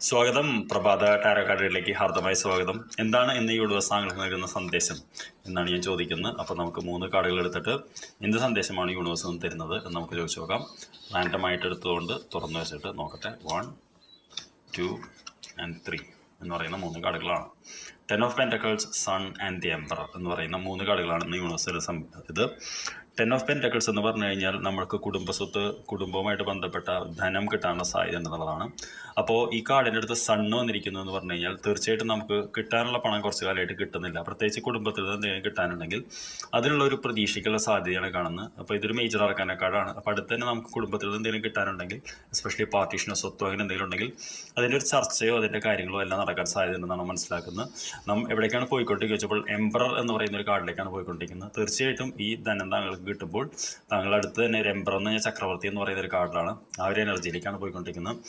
സ്വാഗതം. പ്രഭാത ടാരോ കാർഡുകളിലേക്ക് ഹാർദമായ സ്വാഗതം. എന്താണ് ഇന്ന് ഈ യൂണിവേഴ്സ് താങ്കൾക്ക് നൽകുന്ന സന്ദേശം എന്നാണ് ഞാൻ ചോദിക്കുന്നത്. അപ്പോൾ നമുക്ക് 3 കാർഡുകൾ എടുത്തിട്ട് എന്ത് സന്ദേശമാണ് യൂണിവേഴ്സ് തരുന്നത് എന്ന് നമുക്ക് ചോദിച്ചു നോക്കാം. റാൻഡമായിട്ട് എടുത്തുകൊണ്ട് തുറന്നു വെച്ചിട്ട് നോക്കട്ടെ. 1, 2 and 3 എന്ന് പറയുന്ന 3 കാർഡുകളാണ്. 10 of pentacles, sun and the emperor എന്ന് പറയുന്ന 3 കാർഡുകളാണ് ഇന്ന് യൂണിവേഴ്സിൽ ഇത്. 10 ഓഫ് പെൻറ്റക്കിൾസ് എന്ന് പറഞ്ഞു കഴിഞ്ഞാൽ നമ്മൾക്ക് കുടുംബസ്വത്ത്, കുടുംബവുമായിട്ട് ബന്ധപ്പെട്ട ധനം കിട്ടാനുള്ള സാധ്യത ഉണ്ടെന്നുള്ളതാണ്. അപ്പോൾ ഈ കാർഡിൻ്റെ അടുത്ത് സണ്ണ് വന്നിരിക്കുന്നു എന്ന് പറഞ്ഞു കഴിഞ്ഞാൽ തീർച്ചയായിട്ടും നമുക്ക് കിട്ടാനുള്ള പണം കുറച്ച് കാലമായിട്ട് കിട്ടുന്നില്ല. പ്രത്യേകിച്ച് കുടുംബത്തിൽ നിന്ന് എന്തെങ്കിലും കിട്ടാനുണ്ടെങ്കിൽ അതിനുള്ള ഒരു പ്രതീക്ഷയ്ക്കുള്ള സാധ്യതയാണ് കാണുന്നത്. അപ്പോൾ ഇതൊരു മേജർ ആർക്കാന കാർഡാണ്. അപ്പോൾ അടുത്ത് തന്നെ നമുക്ക് കുടുംബത്തിൽ നിന്ന് എന്തെങ്കിലും കിട്ടാനുണ്ടെങ്കിൽ, എസ്പെഷ്യലി പാർട്ടീഷനോ സ്വത്തോ അങ്ങനെ എന്തെങ്കിലും ഉണ്ടെങ്കിൽ അതിൻ്റെ ഒരു ചർച്ചയോ അതിൻ്റെ കാര്യങ്ങളോ എല്ലാം നടക്കാൻ സാധ്യതയുണ്ടെന്നാണ് മനസ്സിലാക്കുന്നത്. നാം എവിടേക്കാണ് പോയിക്കൊണ്ടിരിക്കുക വെച്ചപ്പോൾ എംപറർ എന്ന് പറയുന്ന ഒരു കാർഡിലേക്കാണ് പോയിക്കൊണ്ടിരിക്കുന്നത്. തീർച്ചയായിട്ടും ഈ ധനം താങ്കൾക്ക് കിട്ടുമ്പോൾ താങ്കൾ അടുത്ത് തന്നെ ഒരു എംപറർ എന്ന് പറഞ്ഞാൽ ചക്രവർത്തി എന്ന് പറയുന്ന ഒരു കാർഡിലാണ്. ആ ഒരു എനർജിയിലേക്കാണ് പോയിക്കൊണ്ടിരിക്കുന്നത്.